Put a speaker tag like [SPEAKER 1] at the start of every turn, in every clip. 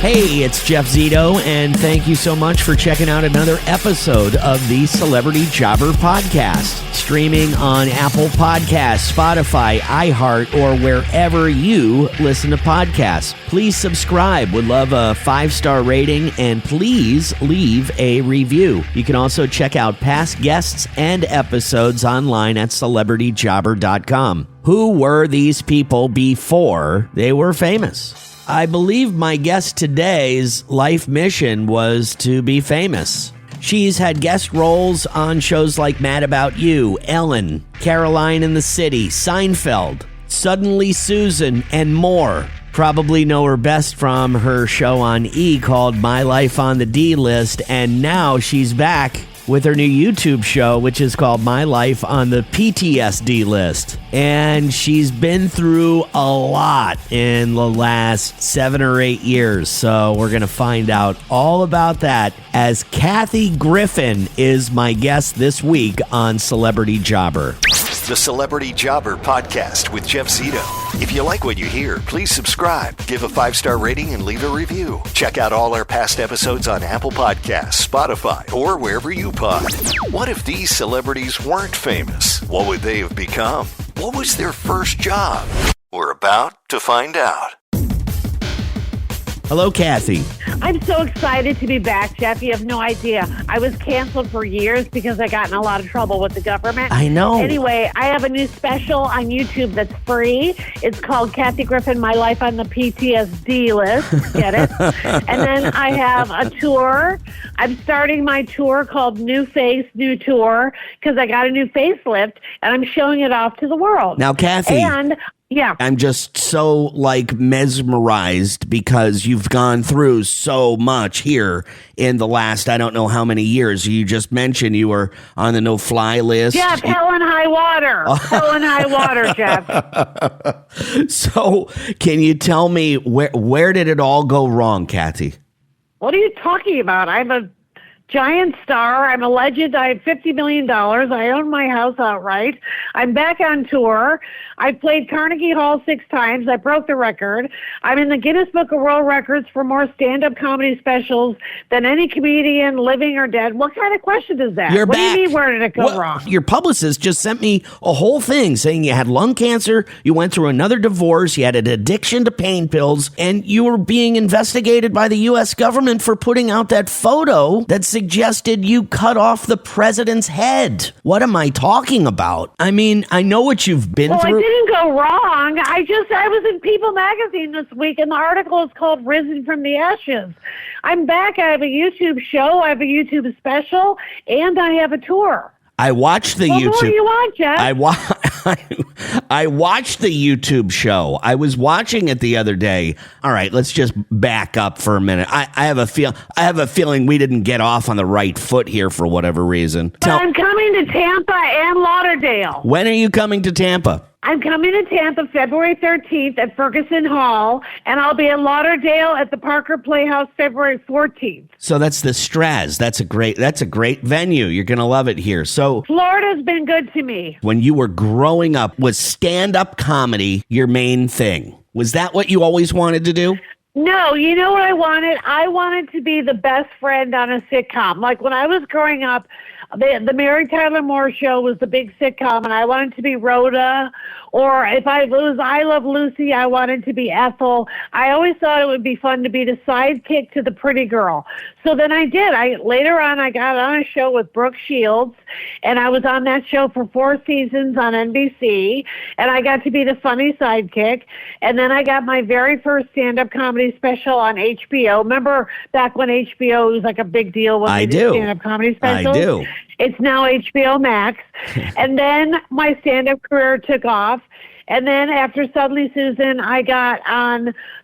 [SPEAKER 1] Hey, it's Jeff Zito, and thank you so much for checking out another episode of the Celebrity Jobber Podcast. Streaming on Apple Podcasts, Spotify, iHeart, or wherever you listen to podcasts. Please subscribe. Would love a 5-star rating, and please leave a review. You can also check out past guests and episodes online at celebrityjobber.com. Who were these people before they were famous? I believe my guest today's life mission was to be famous. She's had guest roles on shows like Mad About You, Ellen, Caroline in the City, Seinfeld, Suddenly Susan, and more. Probably know her best from her show on E! Called My Life on the D List, and now she's back with her new YouTube show, which is called My Life on the PTSD List. And she's been through a lot in the last 7 or 8 years. So we're going to find out all about that as Kathy Griffin is my guest this week on Celebrity Jobber.
[SPEAKER 2] The Celebrity Jobber Podcast with Jeff Zito. If you like what you hear, please subscribe, give a 5-star rating, and leave a review. Check out all our past episodes on Apple Podcasts, Spotify, or wherever you pod. What if these celebrities weren't famous? What would they have become? What was their first job? We're about to find out.
[SPEAKER 1] Hello, Kathy.
[SPEAKER 3] I'm so excited to be back, Jeff. You have no idea. I was canceled for years because I got in a lot of trouble with the government.
[SPEAKER 1] I know.
[SPEAKER 3] Anyway, I have a new special on YouTube that's free. It's called Kathy Griffin, My Life on the PTSD List. Get it? And then I have a tour. I'm starting my tour called New Face, New Tour because I got a new facelift, and I'm showing it off to the world.
[SPEAKER 1] Now, Kathy.
[SPEAKER 3] Yeah.
[SPEAKER 1] I'm just so mesmerized because you've gone through so much here in the last, I don't know how many years. You just mentioned you were on the no-fly list.
[SPEAKER 3] Jeff, hell and high water. Hell and high water, Jeff.
[SPEAKER 1] So can you tell me where did it all go wrong, Kathy?
[SPEAKER 3] What are you talking about? I'm a giant star. I'm a legend. I have $50 million. I own my house outright. I'm back on tour. I played Carnegie Hall 6 times. I broke the record. I'm in the Guinness Book of World Records for more stand-up comedy specials than any comedian, living or dead. What kind of question is that?
[SPEAKER 1] You're
[SPEAKER 3] what
[SPEAKER 1] back.
[SPEAKER 3] Do you mean, where did it go wrong?
[SPEAKER 1] Your publicist just sent me a whole thing saying you had lung cancer, you went through another divorce, you had an addiction to pain pills, and you were being investigated by the U.S. government for putting out that photo that suggested you cut off the president's head. What am I talking about? I mean, I know what you've been through.
[SPEAKER 3] It didn't go wrong. I was in People magazine this week, and the article is called Risen from the Ashes. I'm back. I have a YouTube show. I have a YouTube special, and I have a tour.
[SPEAKER 1] I watched the YouTube.
[SPEAKER 3] What do you want, Jeff?
[SPEAKER 1] I watched the YouTube show. I was watching it the other day. All right, let's just back up for a minute. I have a feeling we didn't get off on the right foot here for whatever reason.
[SPEAKER 3] But I'm coming to Tampa and Lauderdale.
[SPEAKER 1] When are you coming to Tampa?
[SPEAKER 3] I'm coming to Tampa February 13th at Ferguson Hall, and I'll be in Lauderdale at the Parker Playhouse February 14th.
[SPEAKER 1] So that's the Straz. That's a great venue. You're going to love it here. So
[SPEAKER 3] Florida's been good to me.
[SPEAKER 1] When you were growing up, was stand-up comedy your main thing? Was that what you always wanted to do?
[SPEAKER 3] No, you know what I wanted? I wanted to be the best friend on a sitcom. Like when I was growing up, the Mary Tyler Moore Show was the big sitcom, and I wanted to be Rhoda, or if it was I Love Lucy, I wanted to be Ethel. I always thought it would be fun to be the sidekick to the pretty girl. So then I did. Later on, I got on a show with Brooke Shields, and I was on that show for 4 seasons on NBC, and I got to be the funny sidekick. And then I got my very first stand-up comedy special on HBO. Remember back when HBO was like a big deal when they did stand-up comedy specials?
[SPEAKER 1] I do.
[SPEAKER 3] It's now HBO Max. And then my stand-up career took off. And then after Suddenly Susan, I got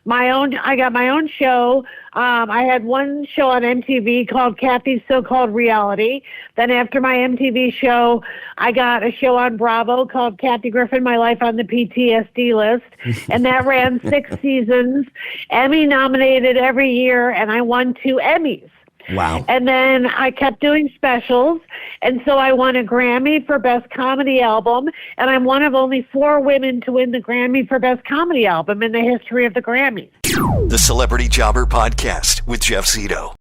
[SPEAKER 3] my own show. I had one show on MTV called Kathy's So-Called Reality. Then after my MTV show, I got a show on Bravo called Kathy Griffin, My Life on the PTSD List. And that ran 6 seasons, Emmy nominated every year, and I won 2 Emmys.
[SPEAKER 1] Wow.
[SPEAKER 3] And then I kept doing specials, and so I won a Grammy for Best Comedy Album, and I'm one of only 4 women to win the Grammy for Best Comedy Album in the history of the Grammys.
[SPEAKER 2] The Celebrity Jobber Podcast with Jeff Zito.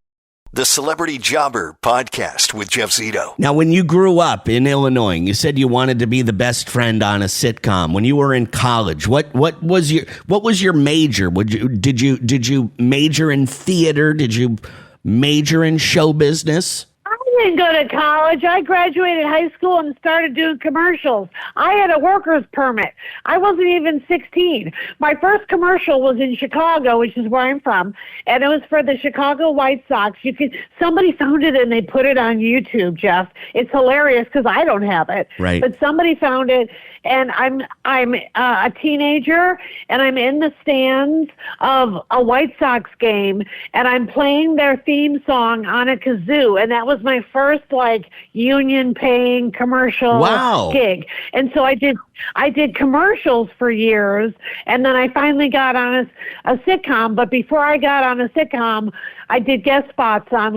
[SPEAKER 2] The Celebrity Jobber Podcast with Jeff Zito.
[SPEAKER 1] Now, when you grew up in Illinois, you said you wanted to be the best friend on a sitcom. When you were in college, what was your major? Did you major in theater? Did you major in show business?
[SPEAKER 3] I didn't go to college. I graduated high school and started doing commercials. I had a worker's permit. I wasn't even 16. My first commercial was in Chicago, which is where I'm from, and it was for the Chicago White Sox. Somebody found it and they put it on YouTube, Jeff. It's hilarious because I don't have it.
[SPEAKER 1] Right.
[SPEAKER 3] But somebody found it, and I'm a teenager, and I'm in the stands of a White Sox game, and I'm playing their theme song on a kazoo, and that was my first union paying commercial gig. And so I did commercials for years, and then I finally got on a sitcom. But before I got on a sitcom, I did guest spots on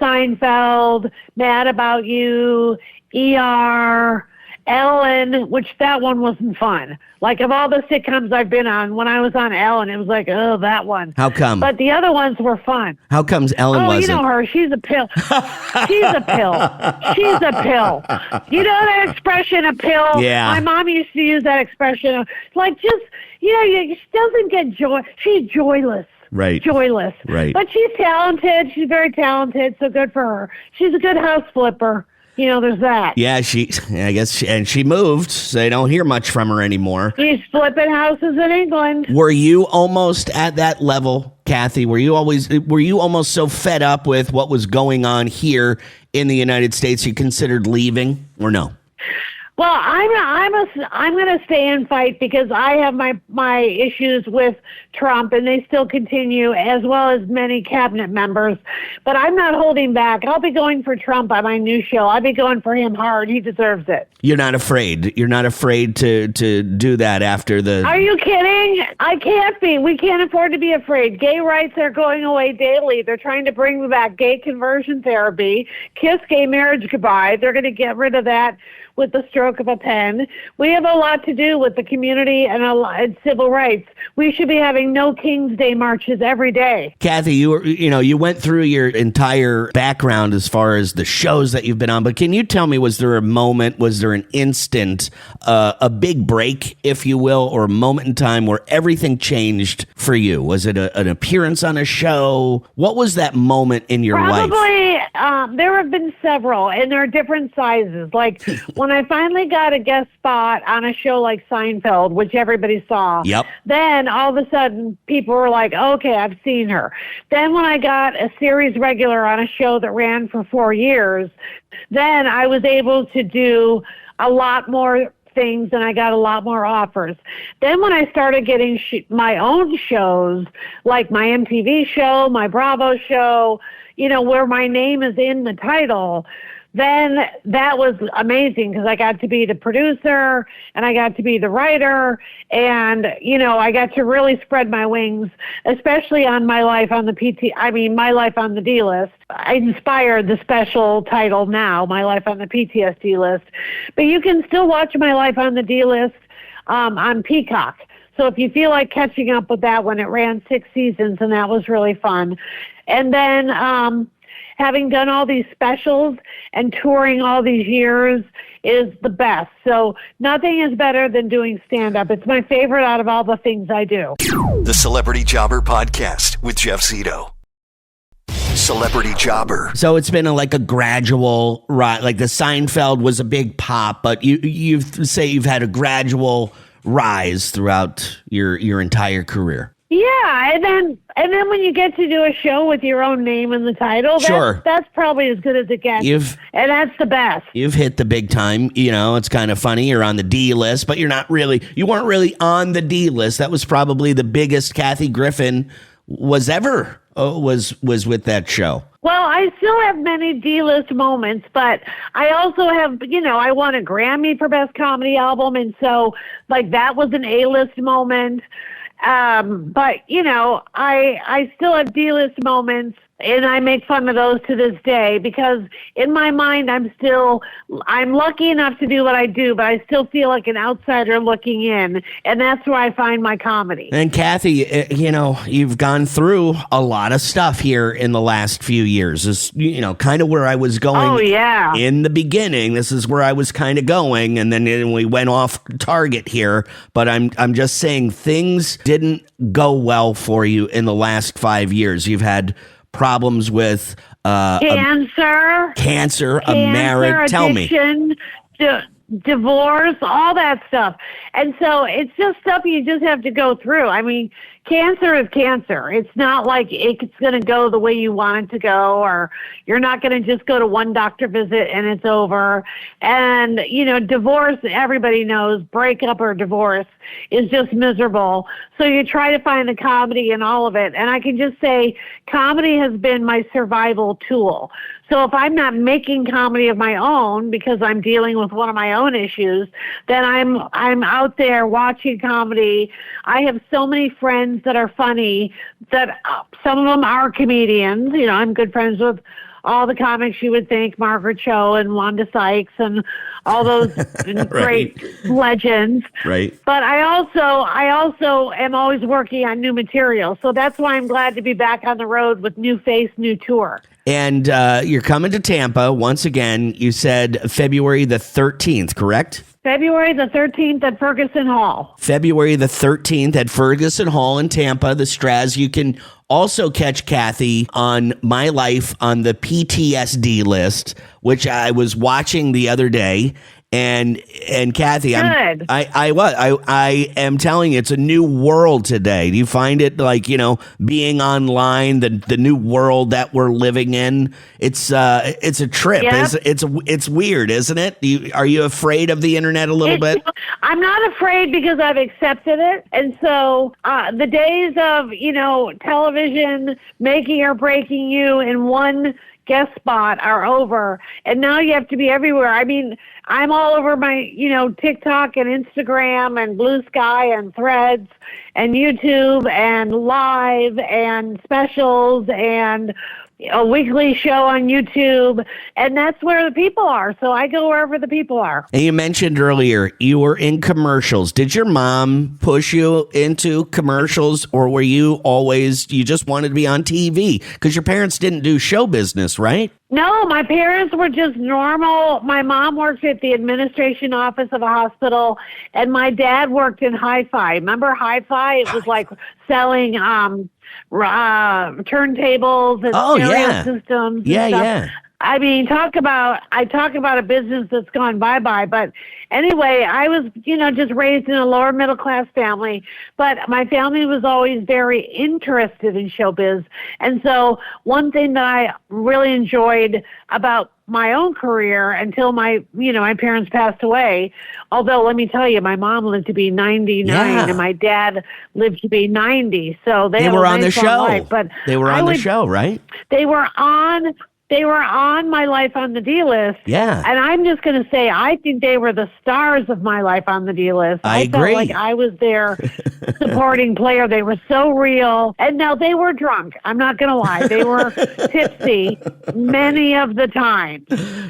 [SPEAKER 3] Seinfeld, Mad About You, ER, Ellen, which that one wasn't fun. Of all the sitcoms I've been on, when I was on Ellen, it was oh, that one.
[SPEAKER 1] How come?
[SPEAKER 3] But the other ones were fun.
[SPEAKER 1] How comes Ellen wasn't?
[SPEAKER 3] You know her. She's a pill. She's a pill. She's a pill. You know that expression, a pill?
[SPEAKER 1] Yeah.
[SPEAKER 3] My mom used to use that expression. She doesn't get joy. She's joyless.
[SPEAKER 1] Right.
[SPEAKER 3] Joyless.
[SPEAKER 1] Right.
[SPEAKER 3] But she's talented. She's very talented, so good for her. She's a good house flipper. There's that.
[SPEAKER 1] Yeah, she moved, so they don't hear much from her anymore.
[SPEAKER 3] She's flipping houses in England.
[SPEAKER 1] Were you almost at that level, Kathy? Were you almost so fed up with what was going on here in the United States you considered leaving, or no?
[SPEAKER 3] Well, I'm going to stay and fight because I have my issues with Trump, and they still continue, as well as many cabinet members. But I'm not holding back. I'll be going for Trump on my new show. I'll be going for him hard. He deserves it.
[SPEAKER 1] You're not afraid. You're not afraid to do that after the...
[SPEAKER 3] Are you kidding? I can't be. We can't afford to be afraid. Gay rights are going away daily. They're trying to bring back gay conversion therapy, kiss gay marriage goodbye. They're going to get rid of that with the stroke of a pen. We have a lot to do with the community and civil rights. We should be having no King's Day marches every day.
[SPEAKER 1] Kathy, you went through your entire background as far as the shows that you've been on, but can you tell me, was there a moment, was there an instant, a big break, if you will, or a moment in time where everything changed for you? Was it an appearance on a show? What was that moment in your life?
[SPEAKER 3] Probably, there have been several, and they're different sizes. When I finally got a guest spot on a show like Seinfeld, which everybody saw, then all of a sudden people were like, okay, I've seen her. Then when I got a series regular on a show that ran for 4 years, then I was able to do a lot more things and I got a lot more offers. Then when I started getting my own shows, like my MTV show, my Bravo show, where my name is in the title, then that was amazing because I got to be the producer and I got to be the writer and, I got to really spread my wings, especially on My Life on the My Life on the D List. I inspired the special title now, My Life on the PTSD List. But you can still watch My Life on the D List on Peacock. So if you feel like catching up with that one, it ran 6 seasons and that was really fun. And then, having done all these specials and touring all these years is the best. So nothing is better than doing stand-up. It's my favorite out of all the things I do.
[SPEAKER 2] The Celebrity Jobber Podcast with Jeff Zito. Celebrity Jobber.
[SPEAKER 1] So it's been a gradual rise. Like the Seinfeld was a big pop, but you say you've had a gradual rise throughout your entire career.
[SPEAKER 3] Yeah, and then when you get to do a show with your own name in the title, that's probably as good as it gets. And that's the best.
[SPEAKER 1] You've hit the big time. It's kind of funny. You're on the D list, but you weren't really on the D list. That was probably the biggest Kathy Griffin was ever was with that show.
[SPEAKER 3] Well, I still have many D-list moments, but I also have, I won a Grammy for Best Comedy Album, and so, that was an A-list moment. But, I still have D-list moments, and I make fun of those to this day because in my mind, I'm lucky enough to do what I do, but I still feel like an outsider looking in, and that's where I find my comedy.
[SPEAKER 1] And Kathy, you've gone through a lot of stuff here in the last few years. Is kind of where I was going.
[SPEAKER 3] Oh, yeah.
[SPEAKER 1] In the beginning, this is where I was kind of going, and then we went off target here. But I'm just saying things didn't go well for you in the last 5 years. You've had problems with
[SPEAKER 3] cancer,
[SPEAKER 1] a marriage. Tell me.
[SPEAKER 3] Divorce, all that stuff. And so it's just stuff you just have to go through. I mean, cancer is cancer. It's not like it's going to go the way you want it to go, or you're not going to just go to one doctor visit and it's over. And, divorce, everybody knows, breakup or divorce is just miserable. So you try to find the comedy in all of it. And I can just say comedy has been my survival tool. So if I'm not making comedy of my own because I'm dealing with one of my own issues, then I'm out there watching comedy. I have so many friends that are funny that some of them are comedians. I'm good friends with all the comics you would think, Margaret Cho and Wanda Sykes and all those great legends.
[SPEAKER 1] Right.
[SPEAKER 3] But I also am always working on new material. So that's why I'm glad to be back on the road with new face, new tour.
[SPEAKER 1] And you're coming to Tampa once again. You said February the 13th, correct?
[SPEAKER 3] February the 13th at Ferguson Hall.
[SPEAKER 1] February the 13th at Ferguson Hall in Tampa, the Straz. You can also catch Kathy on My Life on the PTSD list, which I was watching the other day. And Kathy, I am telling you, it's a new world today. Do you find it like, being online, the new world that we're living in? It's a trip.
[SPEAKER 3] Yep.
[SPEAKER 1] It's weird, isn't it? Are you afraid of the internet a little bit?
[SPEAKER 3] I'm not afraid because I've accepted it. And so the days of, television making or breaking you in one guest spot are over, and now you have to be everywhere. I mean, I'm all over my, TikTok and Instagram and Blue Sky and Threads and YouTube and Live and specials and a weekly show on YouTube, and that's where the people are. So I go wherever the people are.
[SPEAKER 1] And you mentioned earlier you were in commercials. Did your mom push you into commercials, or were you just wanted to be on TV? Because your parents didn't do show business, right?
[SPEAKER 3] No, my parents were just normal. My mom worked at the administration office of a hospital, and my dad worked in Hi-Fi. Remember Hi-Fi? It was like selling turntables and stereo systems. And stuff. I mean, talk about a business that's gone bye-bye. But anyway, I was, just raised in a lower middle class family, but my family was always very interested in showbiz. And so one thing that I really enjoyed about my own career until my parents passed away, although let me tell you, my mom lived to be 99 and my dad lived to be 90. So they
[SPEAKER 1] were on the show.
[SPEAKER 3] Life, but
[SPEAKER 1] they were on the show, right?
[SPEAKER 3] They were on My Life on the D-List.
[SPEAKER 1] Yeah.
[SPEAKER 3] And I'm just going to say, I think they were the stars of My Life on the D-List.
[SPEAKER 1] I agree.
[SPEAKER 3] Felt like I was their supporting player. They were so real. And now they were drunk. I'm not going to lie. They were tipsy many of the time.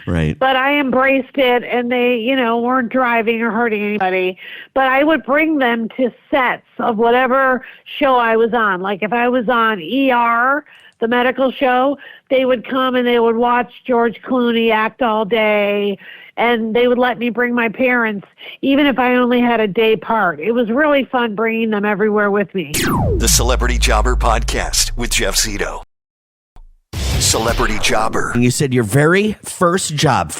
[SPEAKER 1] Right.
[SPEAKER 3] But I embraced it, and they, weren't driving or hurting anybody. But I would bring them to sets of whatever show I was on. Like if I was on ER, the medical show, they would come and they would watch George Clooney act all day, and they would let me bring my parents, even if I only had a day part. It was really fun bringing them everywhere with me.
[SPEAKER 2] The Celebrity Jobber Podcast with Jeff Zito. Celebrity Jobber.
[SPEAKER 1] You said your very first job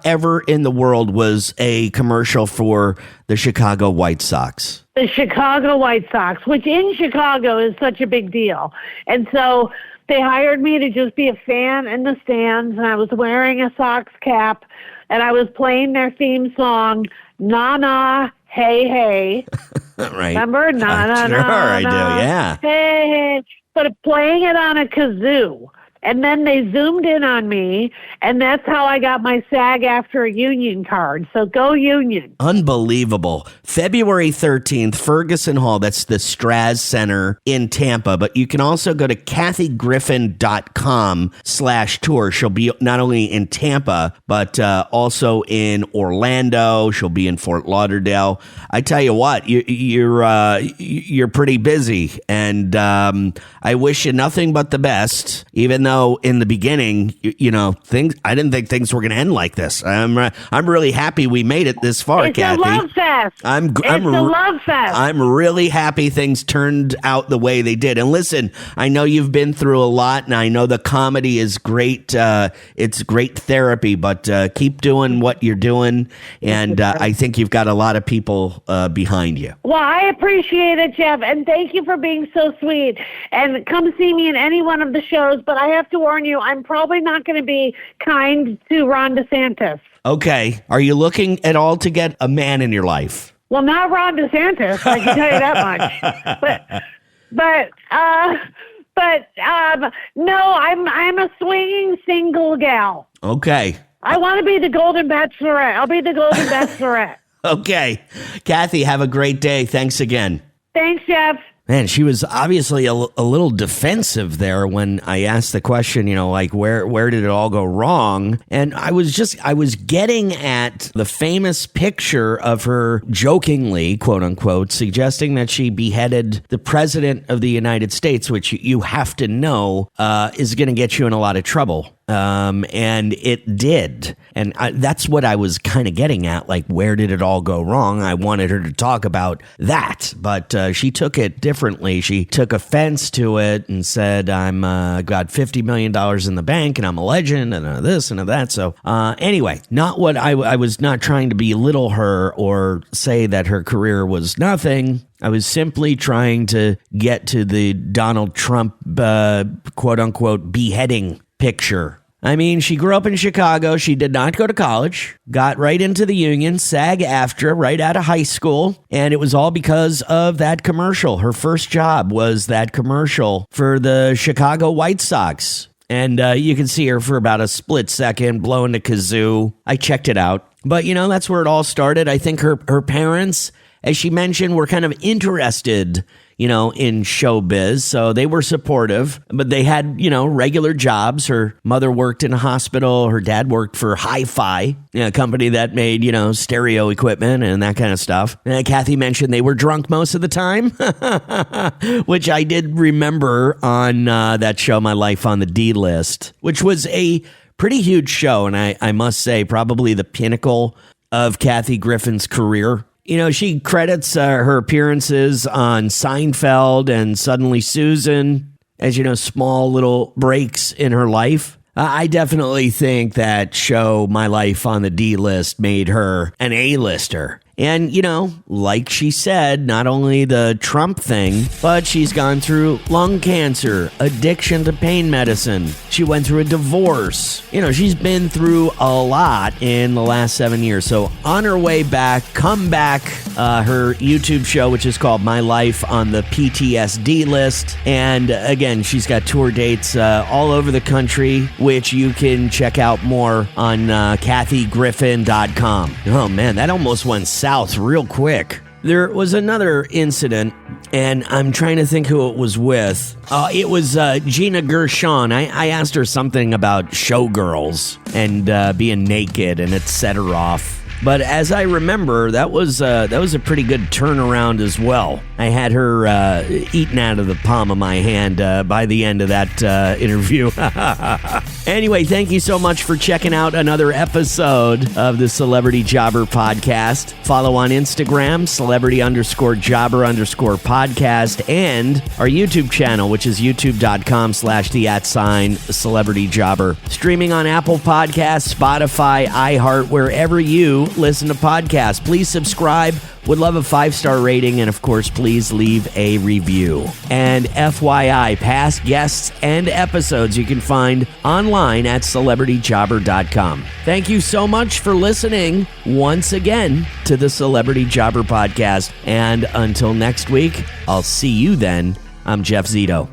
[SPEAKER 1] ever in the world was a commercial for the Chicago White Sox.
[SPEAKER 3] The Chicago White Sox, which in Chicago is such a big deal. And so they hired me to just be a fan in the stands, and I was wearing a Sox cap, and I was playing their theme song, Na Na, Hey Hey.
[SPEAKER 1] Right.
[SPEAKER 3] Remember? Na Na Na.
[SPEAKER 1] Sure, I do, yeah.
[SPEAKER 3] Hey Hey. But playing it on a kazoo. and then they zoomed in on me, and that's how I got my SAG-AFTRA union card. So go Union.
[SPEAKER 1] Unbelievable. February 13th, Ferguson Hall. That's the Straz Center in Tampa. But you can also go to kathygriffin.com/tour. She'll be not only in Tampa, but also in Orlando. She'll be in Fort Lauderdale. I tell you what, you're pretty busy, and I wish you nothing but the best. Even though in the beginning, I didn't think things were going to end like this. I'm really happy we made it this far,
[SPEAKER 3] it's
[SPEAKER 1] Kathy.
[SPEAKER 3] It's a love fest. It's a love fest.
[SPEAKER 1] I'm really happy things turned out the way they did. And listen, I know you've been through a lot, and I know the comedy is great. It's great therapy, but keep doing what you're doing, and I think you've got a lot of people behind you.
[SPEAKER 3] Well, I appreciate it, Jeff, and thank you for being so sweet. And come see me in any one of the shows, but I have to warn you, I'm probably not going to be kind to Ron DeSantis. Okay. Are you looking at all to get a man in your life? Well, not Ron DeSantis, I can tell you that much. But no, I'm a swinging single gal. Okay. I want to be the Golden Bachelorette. I'll be the Golden Bachelorette. Okay. Kathy, have a great day. Thanks again. Thanks, Jeff. Man, she was obviously a little defensive there when I asked the question, where did it all go wrong? And I was getting at the famous picture of her jokingly, quote unquote, suggesting that she beheaded the president of the United States, which you have to know is going to get you in a lot of trouble. And it did. And that's what I was kind of getting at. Like, where did it all go wrong? I wanted her to talk about that, but she took it differently. She took offense to it and said, I'm got $50 million in the bank and I'm a legend and this and that. So anyway, not what I was not trying to belittle her or say that her career was nothing. I was simply trying to get to the Donald Trump, quote unquote, beheading picture. I mean, she grew up in Chicago. She did not go to college, got right into the union, SAG-AFTRA right out of high school. And it was all because of that commercial. Her first job was that commercial for the Chicago White Sox. And you can see her for about a split second blowing the kazoo. I checked it out. But, that's where it all started. I think her parents, as she mentioned, were kind of interested in showbiz. So they were supportive, but they had, regular jobs. Her mother worked in a hospital. Her dad worked for Hi-Fi, a company that made, stereo equipment and that kind of stuff. And Kathy mentioned they were drunk most of the time, which I did remember on that show, My Life on the D List, which was a pretty huge show. And I must say, probably the pinnacle of Kathy Griffin's career. She credits her appearances on Seinfeld and Suddenly Susan as, small little breaks in her life. I definitely think that show, My Life on the D List, made her an A-lister. And, like she said, not only the Trump thing, but she's gone through lung cancer, addiction to pain medicine. She went through a divorce. She's been through a lot in the last 7 years. So on her way back, come back, her YouTube show, which is called My Life on the PTSD List. And again, she's got tour dates all over the country, which you can check out more on kathygriffin.com. Oh man, that almost went south real quick. There was another incident, and I'm trying to think who it was with. It was Gina Gershon. I asked her something about showgirls and being naked, and it set her off. But as I remember, that was a pretty good turnaround as well. I had her eaten out of the palm of my hand by the end of that interview. Anyway, thank you so much for checking out another episode of the Celebrity Jobber Podcast. Follow on Instagram, celebrity_jobber_podcast, and our YouTube channel, which is youtube.com/the@CelebrityJobber. Streaming on Apple Podcasts, Spotify, iHeart, wherever you listen to podcasts. Please subscribe. Would love a 5-star rating, and of course, please leave a review. And FYI, past guests and episodes you can find online at celebrityjobber.com. Thank you so much for listening once again to the Celebrity Jobber Podcast. And until next week, I'll see you then. I'm Jeff Zito.